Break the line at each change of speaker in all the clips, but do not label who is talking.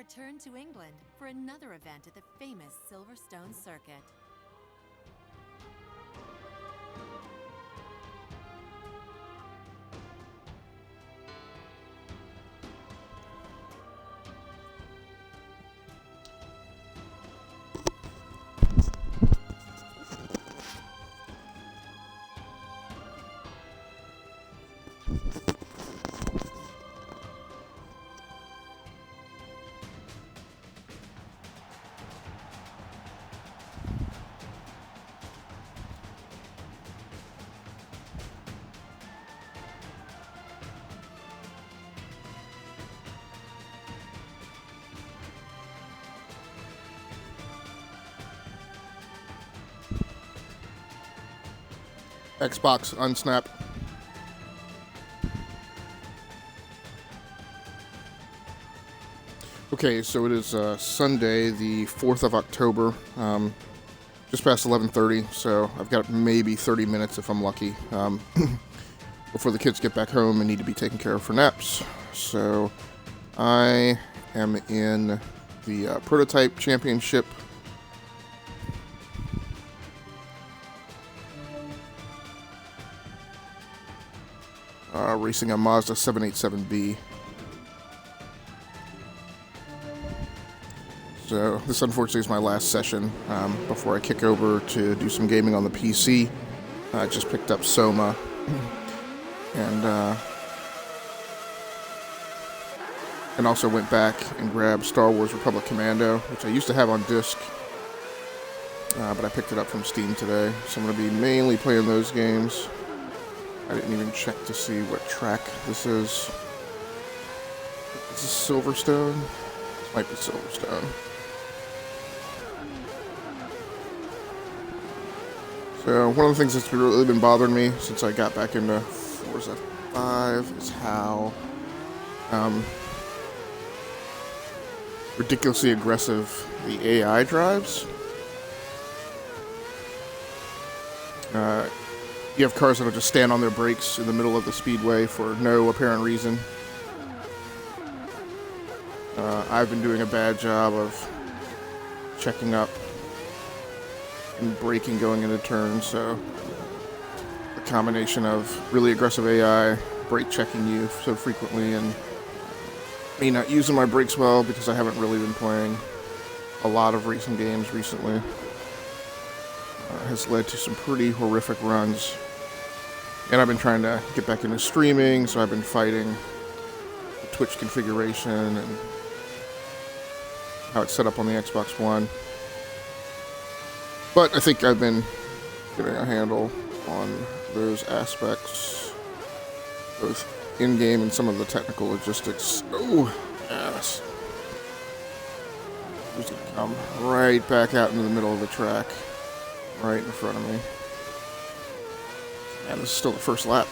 returned to England for another event at the famous Silverstone circuit.
Xbox unsnap. Okay, so it is Sunday, the 4th of October, just past 11:30, so I've got maybe 30 minutes if I'm lucky, before the kids get back home and need to be taken care of for naps. So I am in the Prototype Championship. Racing a Mazda 787B. So this unfortunately is my last session before I kick over to do some gaming on the PC. I just picked up Soma and also went back and grabbed Star Wars Republic Commando, which I used to have on disc, but I picked it up from Steam today. So I'm going to be mainly playing those games. I didn't even check to see what track this is. Is this Silverstone? This might be Silverstone. So one of the things that's really been bothering me since I got back into Forza 5 is how ridiculously aggressive the AI drives. You have cars that'll just stand on their brakes in the middle of the speedway for no apparent reason. I've been doing a bad job of checking up and braking going into turns, so the combination of really aggressive AI, brake checking you so frequently, and me not using my brakes well because I haven't really been playing a lot of racing games recently, has led to some pretty horrific runs. And I've been trying to get back into streaming, so I've been fighting the Twitch configuration and how it's set up on the Xbox One. But I think I've been getting a handle on those aspects, both in-game and some of the technical logistics. Oh, yes. He's going to come right back out into the middle of the track, right in front of me. And this is still the first lap.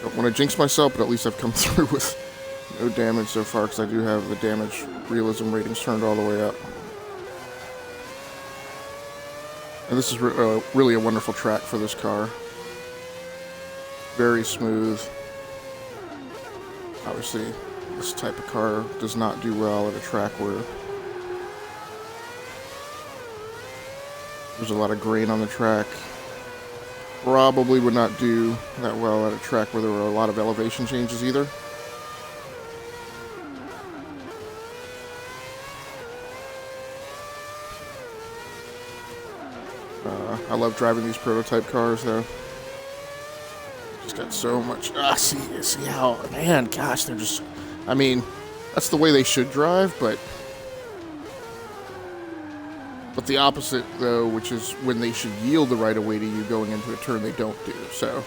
Don't want to jinx myself, but at least I've come through with no damage so far, because I do have the damage realism ratings turned all the way up. And this is really a wonderful track for this car. Very smooth. Obviously, this type of car does not do well at a track where there's a lot of grain on the track. Probably would not do that well at a track where there were a lot of elevation changes either. I love driving these prototype cars though. Just got so much. See how, man, gosh, they're just, I mean, that's the way they should drive, but the opposite, though, which is when they should yield the right-of-way to you going into a turn, they don't do. So,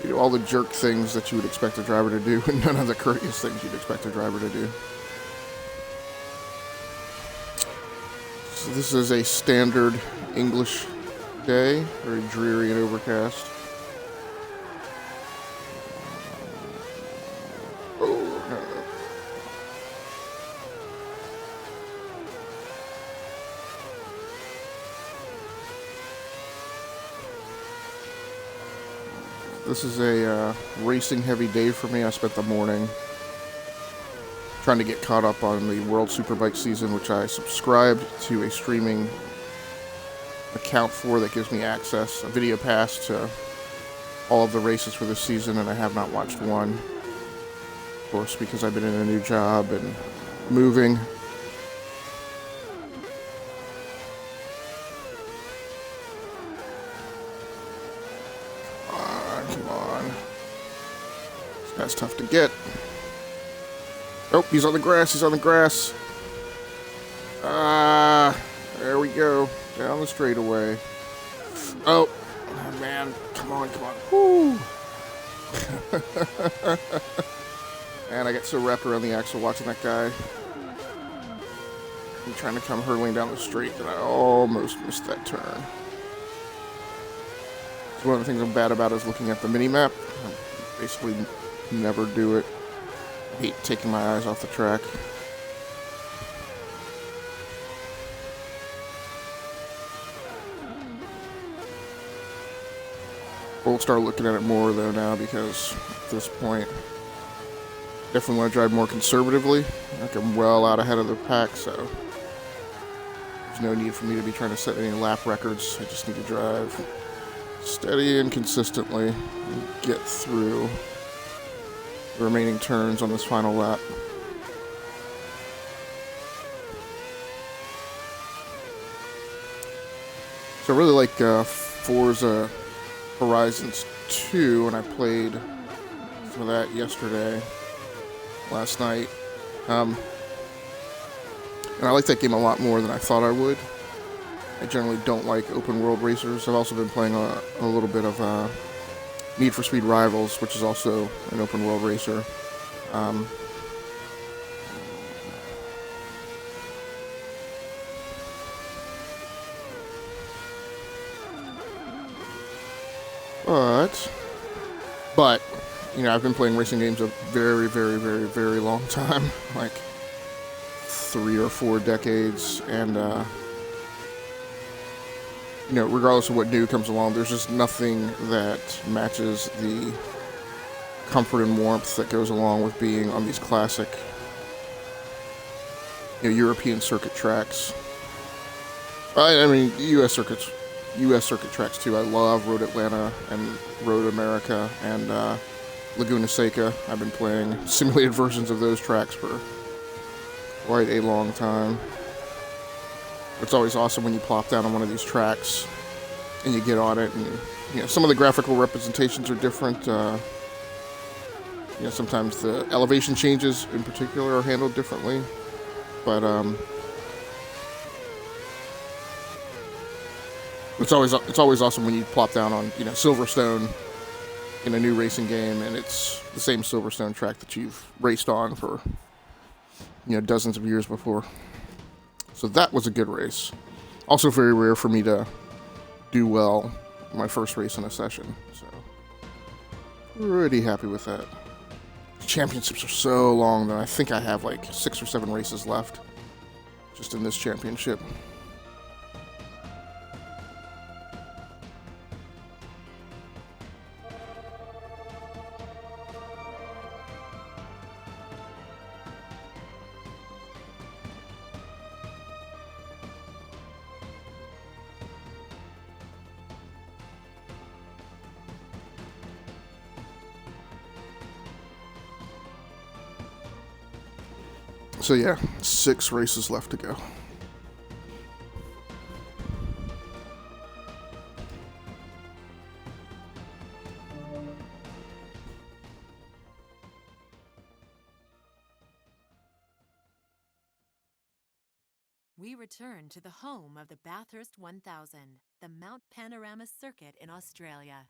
you do all the jerk things that you would expect a driver to do, and none of the courteous things you'd expect a driver to do. So this is a standard English day, very dreary and overcast. This is a racing heavy day for me. I spent the morning trying to get caught up on the World Superbike season, which I subscribed to a streaming account for that gives me access, a video pass to all of the races for this season, and I have not watched one. Of course, because I've been in a new job and moving. Come on. This guy's tough to get. Oh, he's on the grass. He's on the grass. There we go. Down the straightaway. Oh, man. Come on, come on. Woo. And I get so wrapped around the axle watching that guy. I'm trying to come hurtling down the straight that I almost missed that turn. So one of the things I'm bad about is looking at the mini-map. I basically never do it. I hate taking my eyes off the track. We'll start looking at it more though now, because at this point, definitely want to drive more conservatively. Like I'm well out ahead of the pack, so there's no need for me to be trying to set any lap records. I just need to drive steady and consistently and get through the remaining turns on this final lap. So I really like Forza Horizons 2, and I played some of that yesterday, last night. And I like that game a lot more than I thought I would. I generally don't like open world racers. I've also been playing a little bit of Need for Speed Rivals, which is also an open world racer. But, you know, I've been playing racing games a very, very, very, very long time, like 3 or 4 decades, and, you know, regardless of what new comes along, there's just nothing that matches the comfort and warmth that goes along with being on these classic, you know, European circuit tracks. I mean, U.S. circuit tracks too. I love Road Atlanta and Road America and Laguna Seca. I've been playing simulated versions of those tracks for quite a long time. It's always awesome when you plop down on one of these tracks and you get on it, and you know, some of the graphical representations are different. You know, sometimes the elevation changes in particular are handled differently, but it's always awesome when you plop down on, you know, Silverstone in a new racing game, and it's the same Silverstone track that you've raced on for, you know, dozens of years before. So that was a good race. Also very rare for me to do well my first race in a session, so pretty happy with that. Championships are so long though. I think I have like 6 or 7 races left just in this championship. So yeah, 6 races left to go.
We return to the home of the Bathurst 1000, the Mount Panorama Circuit in Australia.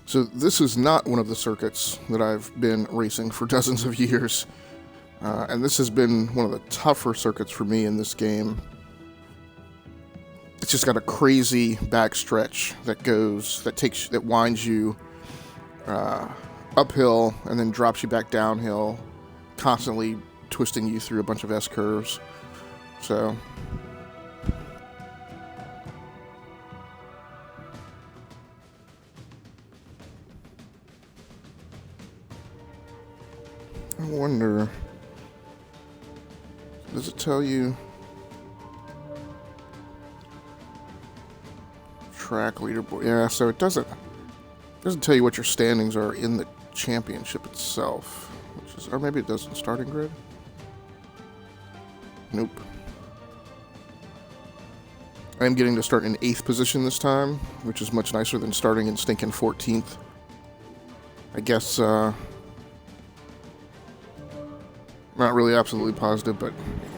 So this is not one of the circuits that I've been racing for dozens of years. And this has been one of the tougher circuits for me in this game. It's just got a crazy backstretch that winds you uphill and then drops you back downhill, constantly twisting you through a bunch of S-curves. So I wonder, does it tell you track leaderboard? Yeah, so it doesn't tell you what your standings are in the championship itself, which is, or maybe it does in starting grid. Nope. I am getting to start in 8th position this time, which is much nicer than starting in stinking 14th. I guess, not really absolutely positive, but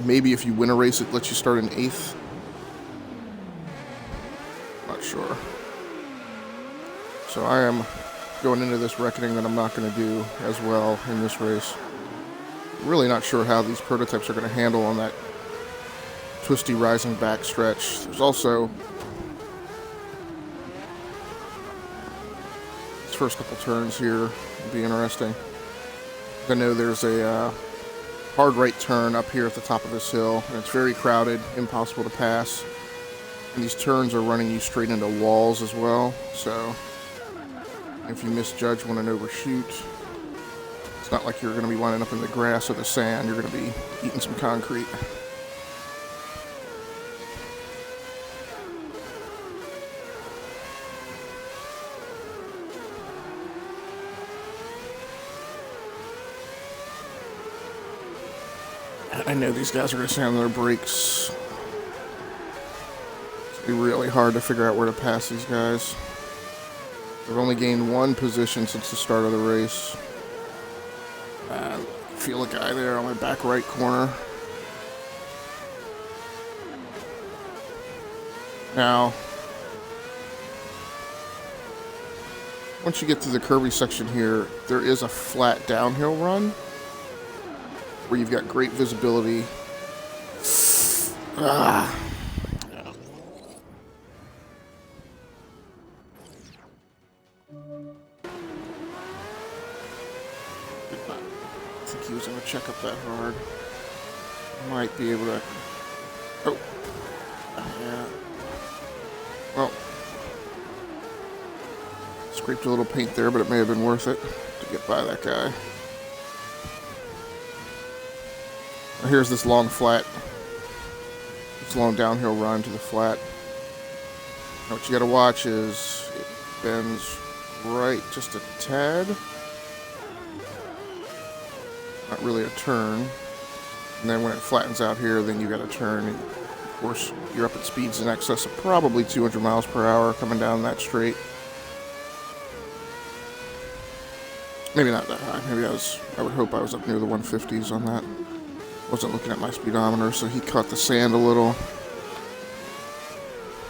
maybe if you win a race, it lets you start in 8th. Not sure. So I am going into this reckoning that I'm not going to do as well in this race. Really not sure how these prototypes are going to handle on that twisty rising back stretch. There's also these first couple turns here will be interesting. I know there's a hard right turn up here at the top of this hill, and it's very crowded, impossible to pass. And these turns are running you straight into walls as well, so if you misjudge one and overshoot, it's not like you're going to be winding up in the grass or the sand. You're going to be eating some concrete. I know these guys are going to slam their brakes. It's going to be really hard to figure out where to pass these guys. They've only gained 1 position since the start of the race. I feel a guy there on my back right corner. Now, once you get to the curvy section here, there is a flat downhill run where you've got great visibility. I think he was going to check up that hard. Might be able to... Oh. Yeah. Well. Scraped a little paint there, but it may have been worth it to get by that guy. Now here's this long flat. This long downhill run to the flat. Now what you got to watch is it bends right just a tad. Not really a turn. And then when it flattens out here, then you got to turn. And of course, you're up at speeds in excess of probably 200 miles per hour coming down that straight. Maybe not that high. Maybe I would hope I was up near the 150s on that. Wasn't looking at my speedometer, so he caught the sand a little.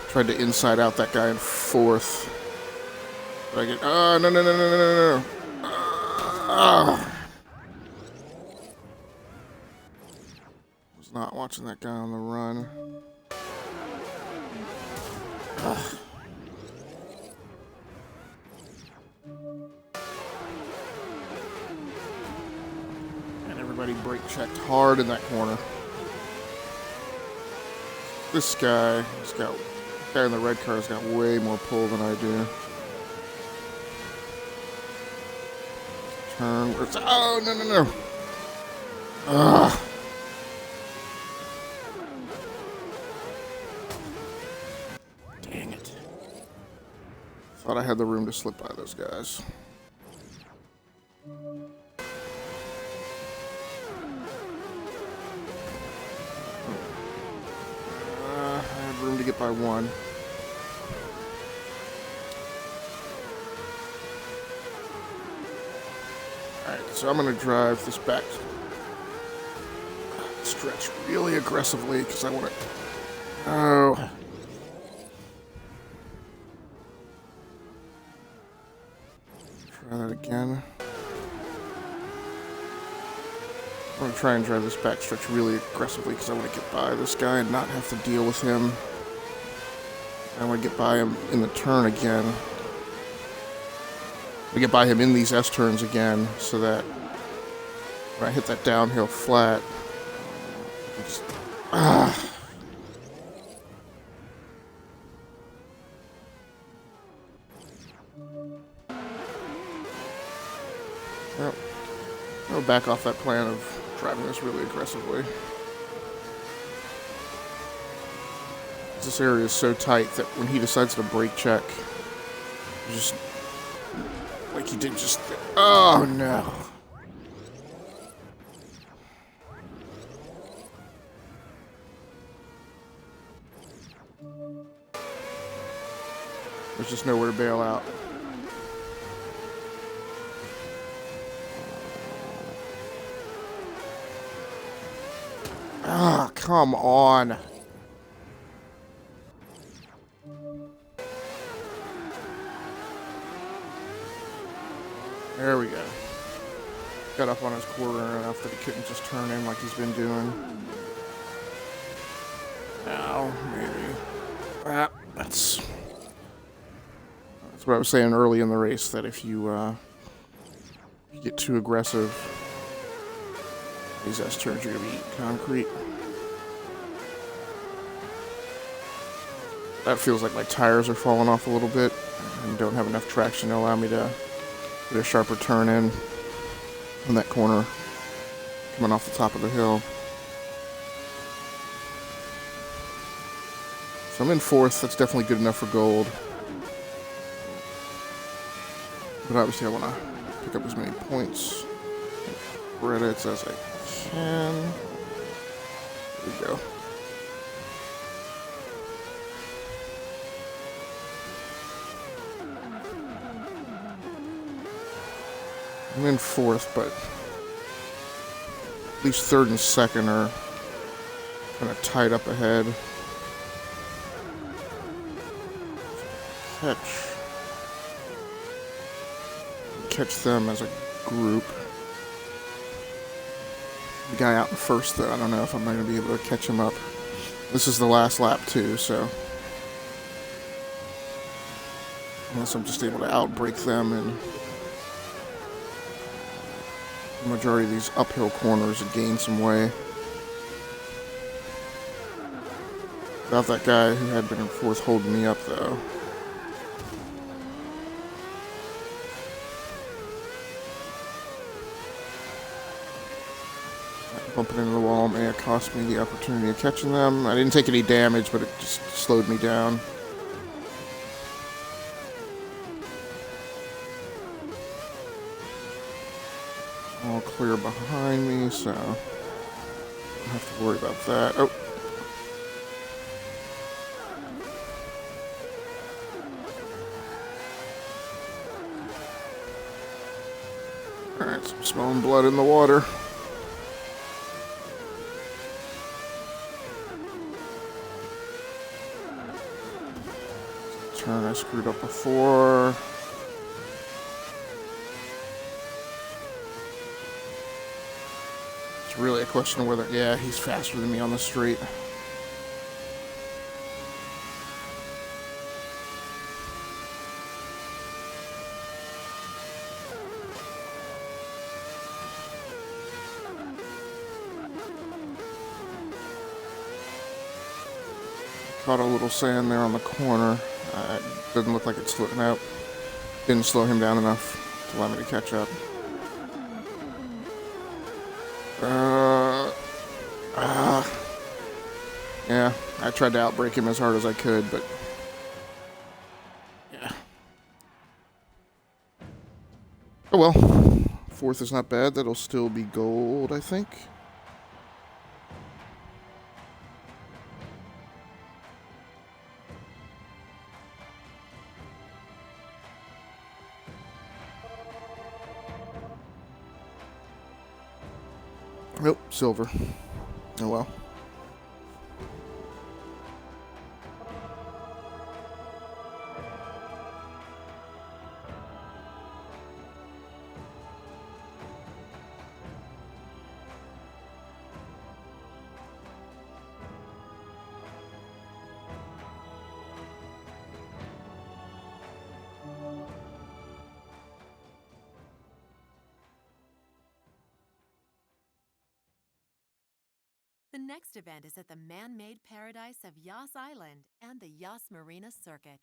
Tried to inside out that guy in 4th. But I get, no. Was not watching that guy on the run. Everybody brake checked hard in that corner. This guy, the guy in the red car has got way more pull than I do. Turn, where's, oh, no. Ugh. Dang it. Thought I had the room to slip by those guys. Room to get by 1. Alright, so I'm going to drive this back stretch really aggressively because I want to... Oh. Try that again. I'm going to try and drive this backstretch really aggressively because I want to get by this guy and not have to deal with him. I want to get by him in the turn again. We get by him in these S turns again so that when I hit that downhill flat, just, Well, no back off that plan of driving this really aggressively. This area is so tight that when he decides to brake check, just like he did just. Oh no. There's just nowhere to bail out. Ah, come on. There we go. Got up on his quarter enough that he couldn't just turn in like he's been doing. Now, maybe. That's what I was saying early in the race, that if you get too aggressive, these S-turns are going to be concrete. That feels like my tires are falling off a little bit and don't have enough traction to allow me to get a sharper turn in that corner coming off the top of the hill. So I'm in fourth. That's definitely good enough for gold. But obviously I want to pick up as many points and credits as I can. There we go. I'm in fourth, but at least third and second are kind of tied up ahead. Catch them as a group. The guy out in first, though, I don't know if I'm going to be able to catch him up. This is the last lap, too, so unless I'm just able to outbrake them in the majority of these uphill corners and gain some way. Without that guy who had been in fourth holding me up, though. Bumping into the wall may have cost me the opportunity of catching them. I didn't take any damage, but it just slowed me down. All clear behind me, so I don't have to worry about that. Oh. Alright, so I'm smelling blood in the water. Turn I screwed up before. It's really a question of whether, yeah, he's faster than me on the straight. Caught a little sand there on the corner. It doesn't look like it's slowing out. Didn't slow him down enough to allow me to catch up. Yeah, I tried to outbrake him as hard as I could, but yeah. Oh well. Fourth is not bad. That'll still be gold, I think. Nope, silver. Oh well.
The next event is at the man-made paradise of Yas Island and the Yas Marina circuit.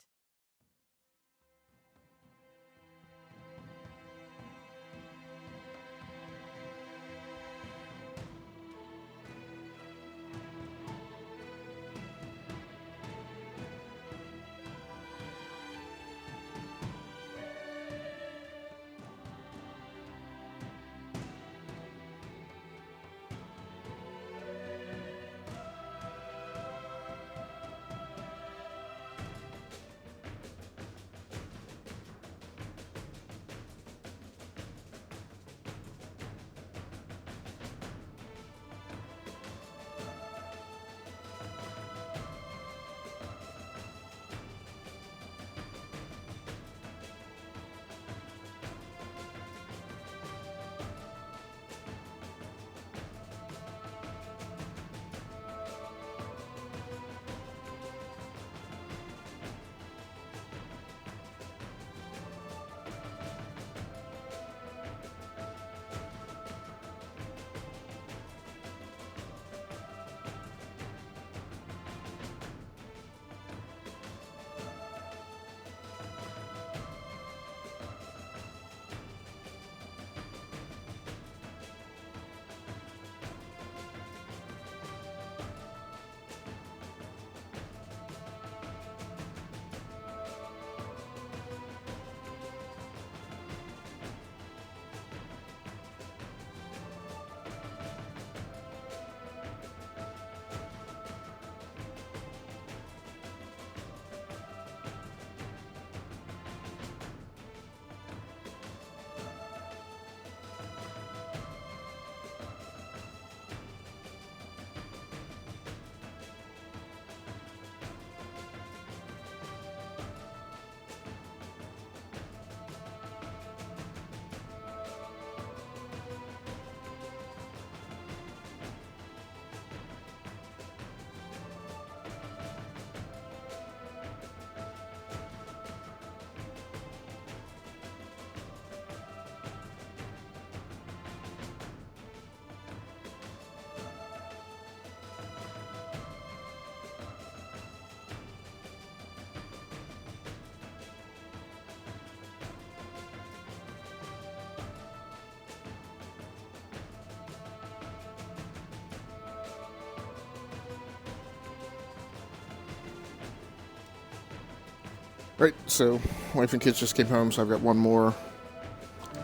Right, so wife and kids just came home, so I've got one more.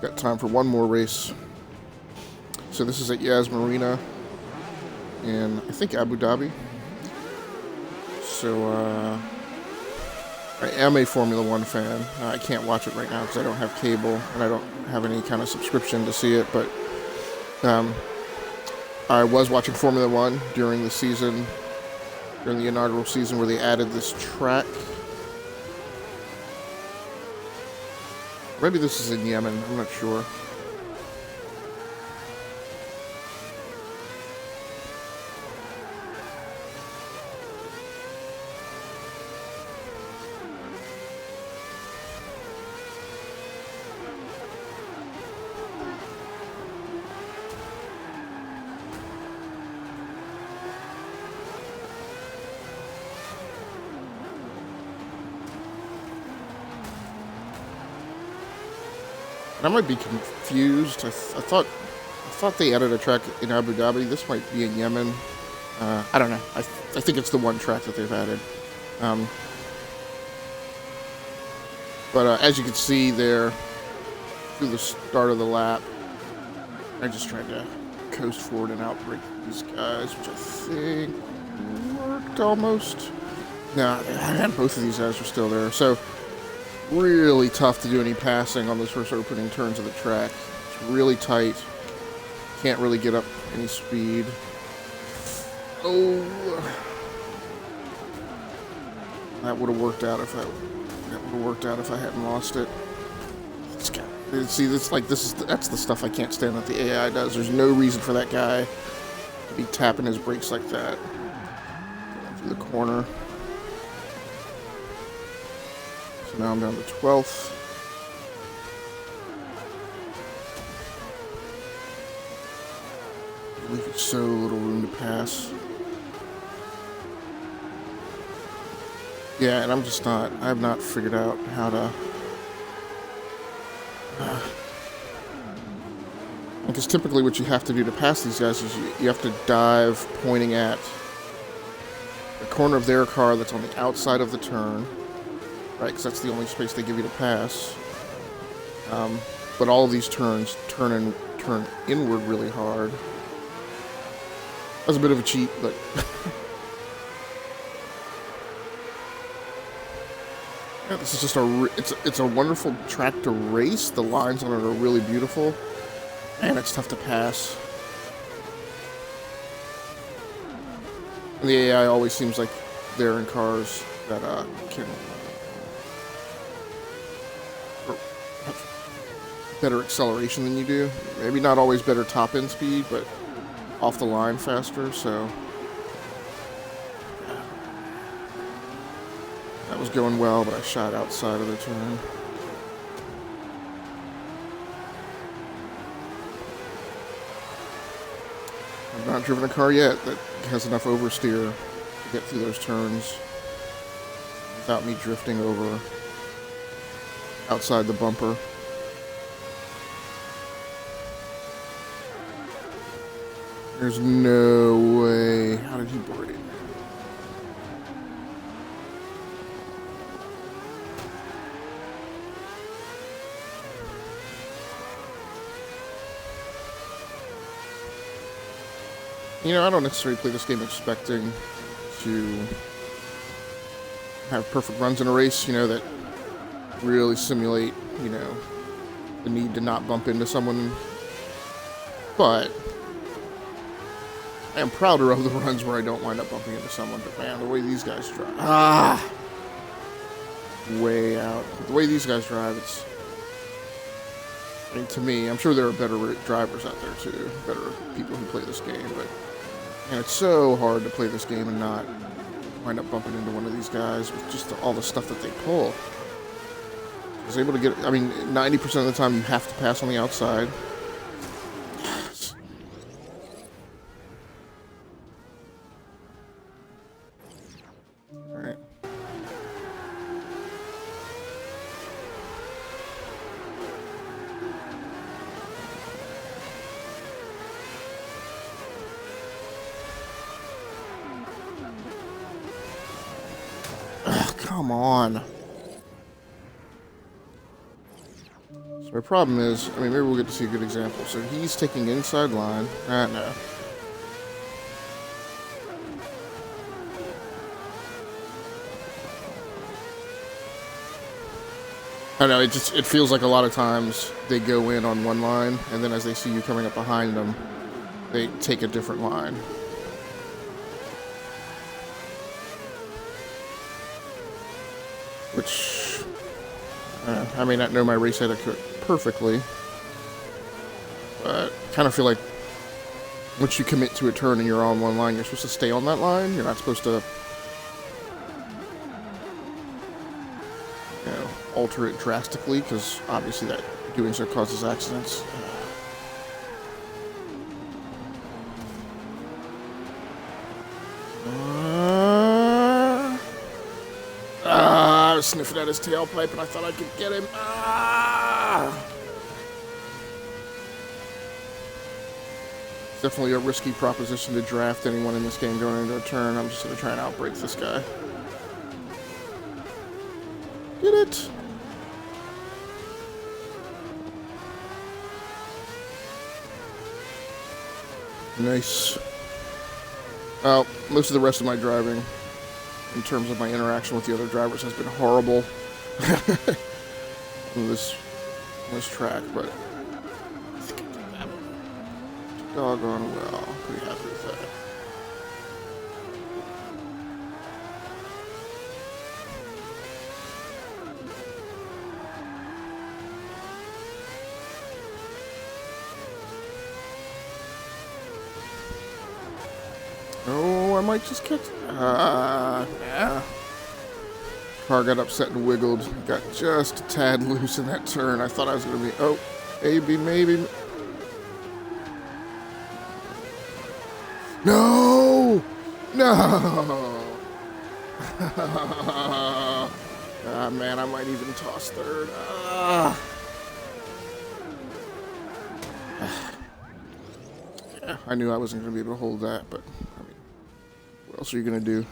Got time for one more race. So this is at Yas Marina in, I think, Abu Dhabi. So I am a Formula One fan. I can't watch it right now because I don't have cable and I don't have any kind of subscription to see it. But I was watching Formula One during the season, during the inaugural season where they added this track. Maybe this is in Yemen, I'm not sure. And I might be confused. I thought they added a track in Abu Dhabi. This might be in Yemen. I don't know. I think it's the one track that they've added. But as you can see there, through the start of the lap, I just tried to coast forward and outbrake these guys, which I think worked almost. Nah, both of these guys are still there. So really tough to do any passing on those first opening turns of the track. It's really tight. Can't really get up any speed. Oh, that would have worked out if I hadn't lost it. See, that's the stuff I can't stand that the AI does. There's no reason for that guy to be tapping his brakes like that. Going through the corner. So now I'm down to 12th. I believe it's so little room to pass. Yeah, and I have not figured out how to... Because typically what you have to do to pass these guys is you have to dive pointing at the corner of their car that's on the outside of the turn. Right, because that's the only space they give you to pass. But all of these turns turn inward really hard. That was a bit of a cheat, but... yeah, this is just it's a wonderful track to race. The lines on it are really beautiful. And it's tough to pass. And the AI always seems like they're in cars that can... better acceleration than you do. Maybe not always better top-end speed, but off the line faster, so... that was going well, but I shot outside of the turn. I've not driven a car yet that has enough oversteer to get through those turns without me drifting over outside the bumper. There's no way. How did he brake? You know, I don't necessarily play this game expecting to have perfect runs in a race, you know, that really simulate, you know, the need to not bump into someone. But I am prouder of the runs where I don't wind up bumping into someone. But man, the way these guys drive, way out. The way these guys drive, it's... I mean, to me, I'm sure there are better drivers out there too, better people who play this game, but man, it's so hard to play this game and not wind up bumping into one of these guys with just all the stuff that they pull. I was able to get, I mean, 90% of the time you have to pass on the outside. Alright. Ugh, come on. So my problem is, I mean, maybe we'll get to see a good example. So he's taking inside line. No. I know, it feels like a lot of times they go in on one line, and then as they see you coming up behind them, they take a different line. Which, I may not know my race etiquette perfectly, but I kind of feel like once you commit to a turn and you're on one line, you're supposed to stay on that line. You're not supposed to, alter it drastically, because obviously that doing so causes accidents. I was sniffing at his tailpipe and I thought I could get him. It's definitely a risky proposition to draft anyone in this game going into a turn. I'm just going to try and outbrake this guy. Get it? Nice. Well, most of the rest of my driving, in terms of my interaction with the other drivers, has been horrible on this track, but I think I did that doggone well. Pretty happy with that. Oh, I might just catch. Yeah. Car got upset and wiggled. Got just a tad loose in that turn. I thought I was going to be. Oh, maybe. No! Man, I might even toss third. Yeah, I knew I wasn't going to be able to hold that, but I mean, what else are you going to do?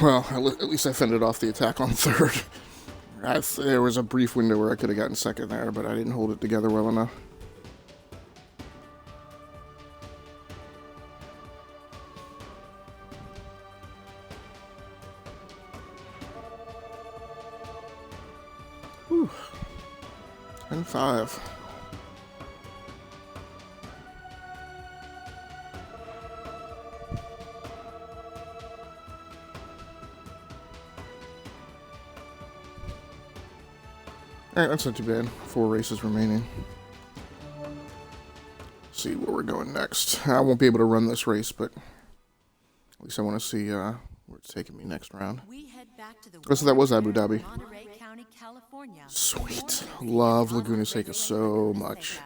Well, at least I fended off the attack on third. There was a brief window where I could have gotten second there, but I didn't hold it together well enough. Whew. 10-5. Alright, that's not too bad. 4 races remaining. Let's see where we're going next. I won't be able to run this race, but at least I want to see where it's taking me next round. So that was Abu Dhabi.
County, California.
Sweet. Love Laguna Seca so much.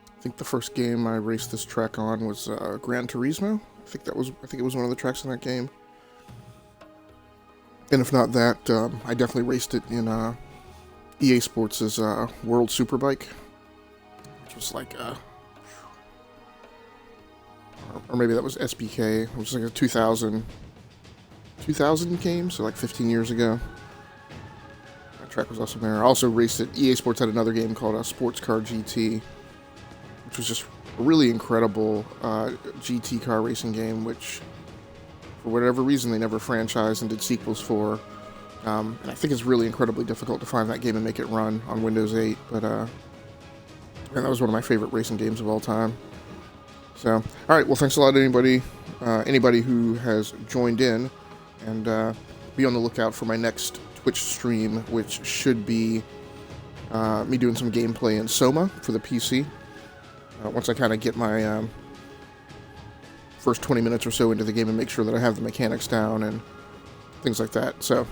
I think the first game I raced this track on was Gran Turismo. I think it was one of the tracks in that game. And if not that, I definitely raced it in EA Sports' World Superbike, which was like or maybe that was SBK, which was like a 2000 game, so like 15 years ago. That track was awesome there. I also raced it. EA Sports had another game called Sports Car GT, which was just a really incredible GT car racing game, which, for whatever reason, they never franchised and did sequels for. And I think it's really incredibly difficult to find that game and make it run on Windows 8. But and that was one of my favorite racing games of all time. So, all right, well, thanks a lot to anybody who has joined in, and be on the lookout for my next Twitch stream, which should be me doing some gameplay in Soma for the PC. Once I kind of get my first 20 minutes or so into the game and make sure that I have the mechanics down and things like that. So,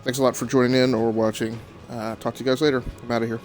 thanks a lot for joining in or watching. Talk to you guys later. I'm out of here.